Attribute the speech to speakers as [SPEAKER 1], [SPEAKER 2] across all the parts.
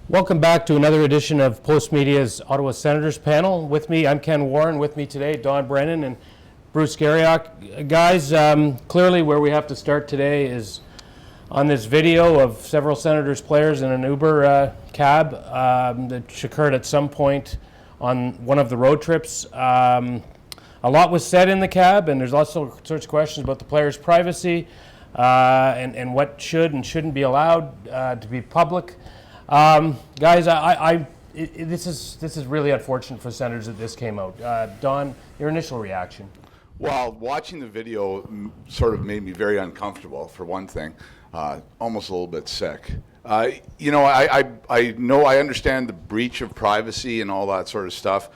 [SPEAKER 1] Welcome back to another edition of Post Media's Ottawa Senators panel. With me, I'm Ken Warren. With me today, Don Brennan and Bruce Garriock. Guys, clearly where we have to start today is on this video of several Senators players in an Uber cab that occurred at some point on one of the road trips. A lot was said in the cab, and there's lots of sorts of questions about the players' privacy and what should and shouldn't be allowed to be public. Guys, this is really unfortunate for Senators that this came out. Don, your initial reaction?
[SPEAKER 2] Well, watching the video sort of made me very uncomfortable, for one thing, almost a little bit sick. I understand the breach of privacy and all that sort of stuff.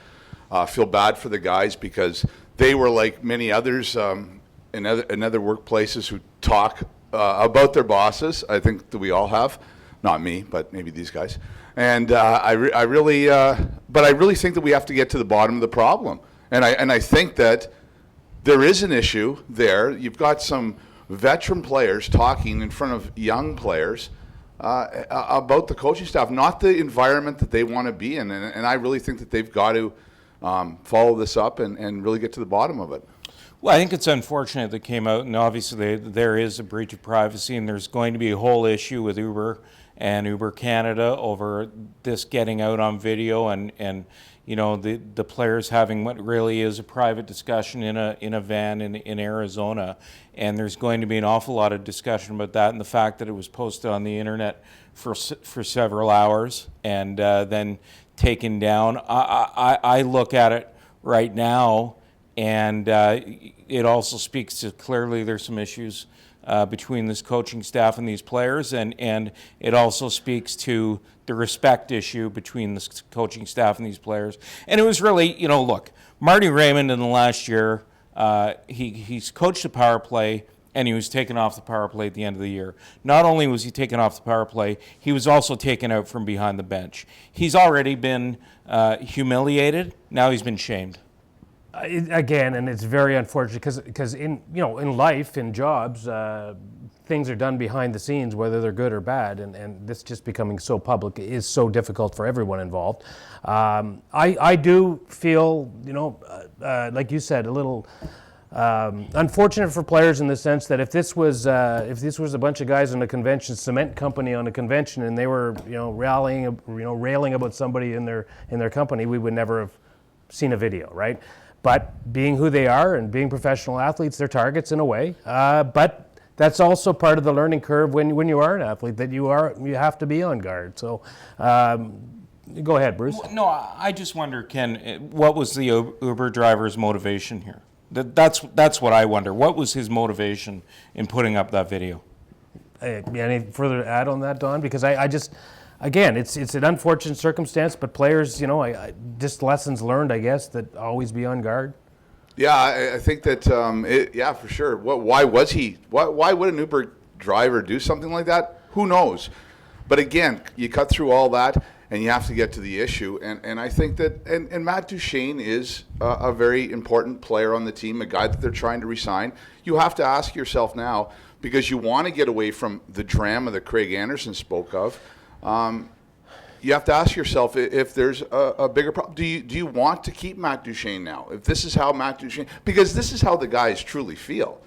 [SPEAKER 2] Feel bad for the guys because they were like many others in other workplaces who talk about their bosses. I think that we all have. Not me, but maybe these guys. And I really think that we have to get to the bottom of the problem. And I think that there is an issue there. You've got some veteran players talking in front of young players about the coaching staff, not the environment that they want to be in. And I really think that they've got to follow this up and really get to the bottom of it.
[SPEAKER 3] Well, I think it's unfortunate that came out, and obviously there is a breach of privacy, and there's going to be a whole issue with Uber and Uber Canada over this getting out on video, and you know the players having what really is a private discussion in a van in Arizona, and there's going to be an awful lot of discussion about that and the fact that it was posted on the internet for several hours and then taken down. I look at it right now. And it also speaks to clearly there's some issues between this coaching staff and these players, and it also speaks to the respect issue between this coaching staff and these players. And it was really, look, Marty Raymond in the last year, he's coached a power play, and he was taken off the power play at the end of the year. Not only was he taken off the power play, he was also taken out from behind the bench. He's already been humiliated. Now he's been shamed.
[SPEAKER 1] Again, and it's very unfortunate because in life, in jobs, things are done behind the scenes, whether they're good or bad, and this just becoming so public is so difficult for everyone involved. I do feel, like you said, a little unfortunate for players in the sense that if this was a bunch of guys in a convention, cement company on a convention, and they were railing about somebody in their company, we would never have seen a video, right? But being who they are and being professional athletes, they're targets in a way. But that's also part of the learning curve when you are an athlete, that you have to be on guard. So go ahead, Bruce.
[SPEAKER 3] No, I just wonder, Ken, what was the Uber driver's motivation here? That's what I wonder. What was his motivation in putting up that video?
[SPEAKER 1] Any further to add on that, Don? Because I just... Again, it's an unfortunate circumstance, but players, just lessons learned, I guess, that always be on guard.
[SPEAKER 2] Yeah, I think that, for sure. Why would an Uber driver do something like that? Who knows? But again, you cut through all that, and you have to get to the issue. And I think that, and Matt Duchene is a very important player on the team, a guy that they're trying to re-sign. You have to ask yourself now, because you want to get away from the drama that Craig Anderson spoke of. You have to ask yourself if there's a bigger problem. Do you want to keep Matt Duchene now? If this is how Matt Duchene, because this is how the guys truly feel.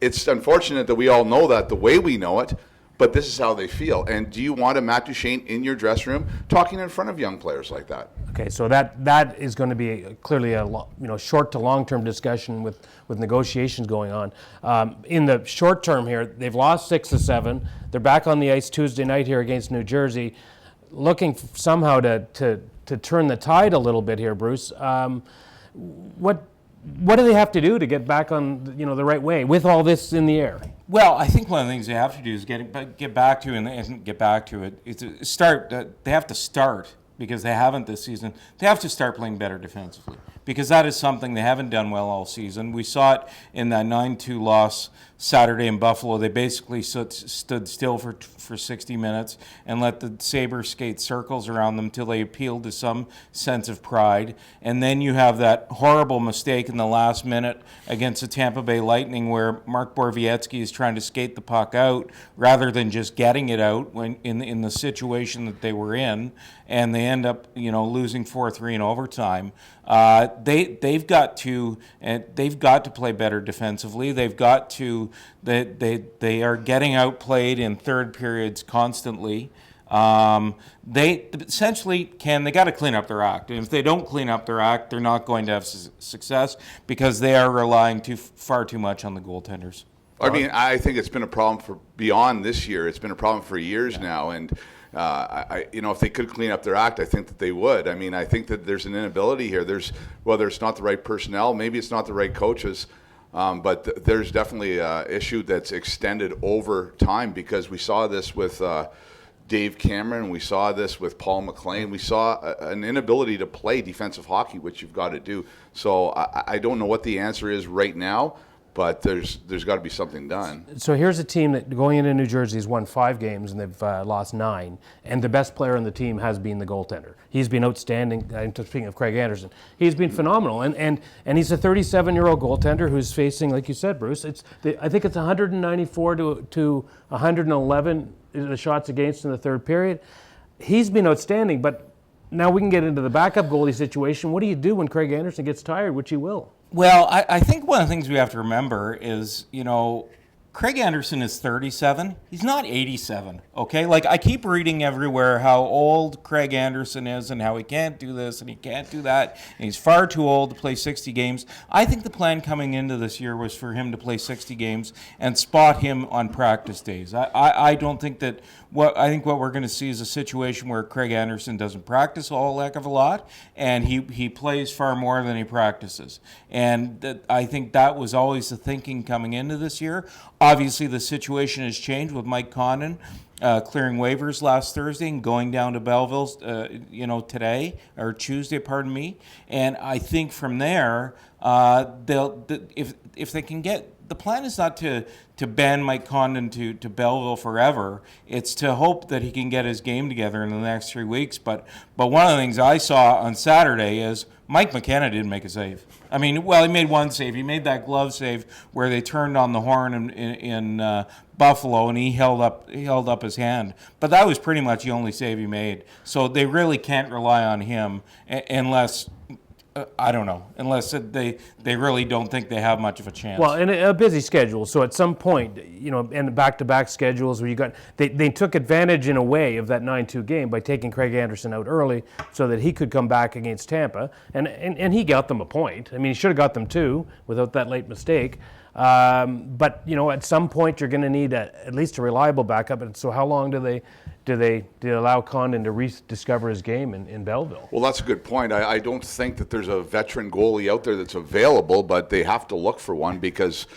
[SPEAKER 2] It's unfortunate that we all know that the way we know it, but this is how they feel. And do you want a Matt Duchene in your dressing room talking in front of young players like that?
[SPEAKER 1] Okay, so that is going to be clearly a short to long-term discussion with negotiations going on. In the short term here, they've lost 6-7. They're back on the ice Tuesday night here against New Jersey, looking somehow to turn the tide a little bit here, Bruce. What do they have to do to get back on the right way with all this in the air?
[SPEAKER 3] Well, I think one of the things they have to do is get back to, and get back to it. It's start. They have to start because they haven't this season, they have to start playing better defensively, because that is something they haven't done well all season. We saw it in that 9-2 loss Saturday in Buffalo. They basically stood still for 60 minutes and let the Sabres skate circles around them till they appealed to some sense of pride. And then you have that horrible mistake in the last minute against the Tampa Bay Lightning where Mark Borowiecki is trying to skate the puck out rather than just getting it out when in the situation that they were in, and they end up losing 4-3 in overtime. They've got to play better defensively. They've got to they are getting outplayed in third periods constantly. They essentially they got to clean up their act, and if they don't clean up their act, they're not going to have success because they are relying far too much on the goaltenders.
[SPEAKER 2] I mean, I think it's been a problem for beyond this year. It's been a problem for years now, and if they could clean up their act, I think that they would. I mean, I think that there's an inability here. There's whether it's not the right personnel, maybe it's not the right coaches, but there's definitely an issue that's extended over time because we saw this with Dave Cameron, we saw this with Paul McLean. We saw an inability to play defensive hockey, which you've got to do. So I don't know what the answer is right now. But there's got to be something done.
[SPEAKER 1] So here's a team that going into New Jersey has won 5 games and they've lost 9. And the best player on the team has been the goaltender. He's been outstanding. I'm speaking of Craig Anderson. He's been phenomenal. And he's a 37-year-old goaltender who's facing, like you said, Bruce, I think it's 194 to 111 the shots against in the third period. He's been outstanding. But now we can get into the backup goalie situation. What do you do when Craig Anderson gets tired, which he will?
[SPEAKER 3] Well, I think one of the things we have to remember is, Craig Anderson is 37. He's not 87, okay? Like, I keep reading everywhere how old Craig Anderson is and how he can't do this and he can't do that, and he's far too old to play 60 games. I think the plan coming into this year was for him to play 60 games and spot him on practice days. I don't think that I think what we're going to see is a situation where Craig Anderson doesn't practice a whole heck of a lot, and he plays far more than he practices. And I think that was always the thinking coming into this year. Obviously, the situation has changed with Mike Condon clearing waivers last Thursday and going down to Belleville, today or Tuesday, pardon me. And I think from there, if they can get. The plan is not to ban Mike Condon to Belleville forever. It's to hope that he can get his game together in the next 3 weeks. But one of the things I saw on Saturday is Mike McKenna didn't make a save. I mean, well, he made one save. He made that glove save where they turned on the horn in Buffalo, and he held up his hand. But that was pretty much the only save he made. So they really can't rely on him unless. I don't know, unless they really don't think they have much of a chance.
[SPEAKER 1] Well, in a busy schedule, so at some point, and back-to-back schedules where they took advantage in a way of that 9-2 game by taking Craig Anderson out early so that he could come back against Tampa, and he got them a point. I mean, he should have got them 2 without that late mistake. But at some point you're going to need at least a reliable backup. And so how long do they allow Condon to rediscover his game in Belleville?
[SPEAKER 2] Well, that's a good point. I don't think that there's a veteran goalie out there that's available, but they have to look for one because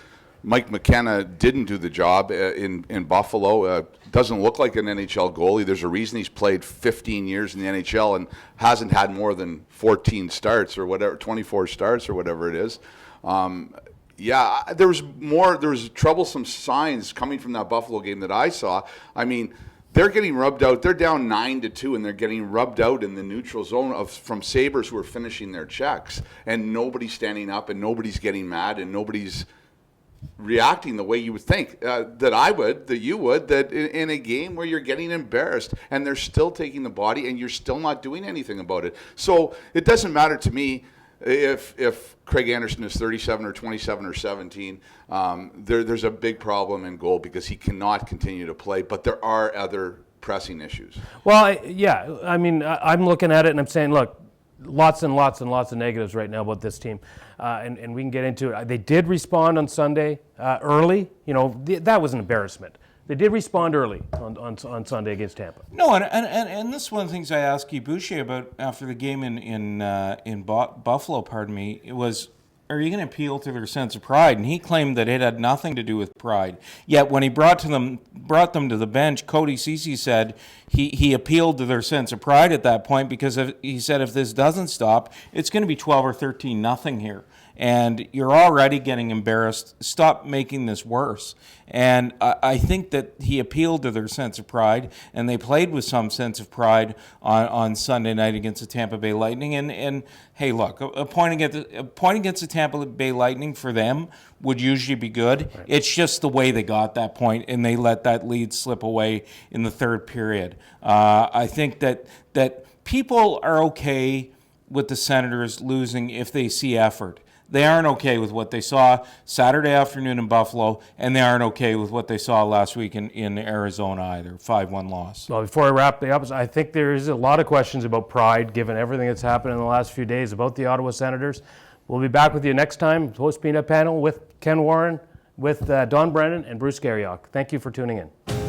[SPEAKER 2] Mike McKenna didn't do the job in Buffalo. Doesn't look like an NHL goalie. There's a reason he's played 15 years in the NHL and hasn't had more than 14 starts or whatever, 24 starts or whatever it is. Yeah, there was troublesome signs coming from that Buffalo game that I saw. I mean, they're getting rubbed out. They're down 9-2, and they're getting rubbed out in the neutral zone from Sabres who are finishing their checks. And nobody's standing up, and nobody's getting mad, and nobody's reacting the way you would think that you would, that in a game where you're getting embarrassed, and they're still taking the body, and you're still not doing anything about it. So it doesn't matter to me if Craig Anderson is 37 or 27 or 17, there's a big problem in goal because he cannot continue to play. But there are other pressing issues.
[SPEAKER 1] Well, I mean, I'm looking at it and I'm saying, look, lots and lots and lots of negatives right now about this team, and we can get into it. They did respond on Sunday early. That was an embarrassment. They did respond early on Sunday against Tampa.
[SPEAKER 3] No, and this is one of the things I asked Guy Boucher about after the game in Buffalo. Pardon me. It was, you going to appeal to their sense of pride? And he claimed that it had nothing to do with pride. Yet when he brought them to the bench, Cody Ceci said he appealed to their sense of pride at that point, because he said if this doesn't stop, it's going to be 12 or 13 nothing here. And you're already getting embarrassed. Stop making this worse. And I think that he appealed to their sense of pride, and they played with some sense of pride on Sunday night against the Tampa Bay Lightning. And hey, look, a point against the Tampa Bay Lightning for them would usually be good. Right. It's just the way they got that point, and they let that lead slip away in the third period. I think that people are okay with the Senators losing if they see effort. They aren't okay with what they saw Saturday afternoon in Buffalo, and they aren't okay with what they saw last week in Arizona either, 5-1 loss.
[SPEAKER 1] Well, before I wrap the up, I think there is a lot of questions about pride, given everything that's happened in the last few days about the Ottawa Senators. We'll be back with you next time, post-peanut panel with Ken Warren, with Don Brennan and Bruce Garriock. Thank you for tuning in.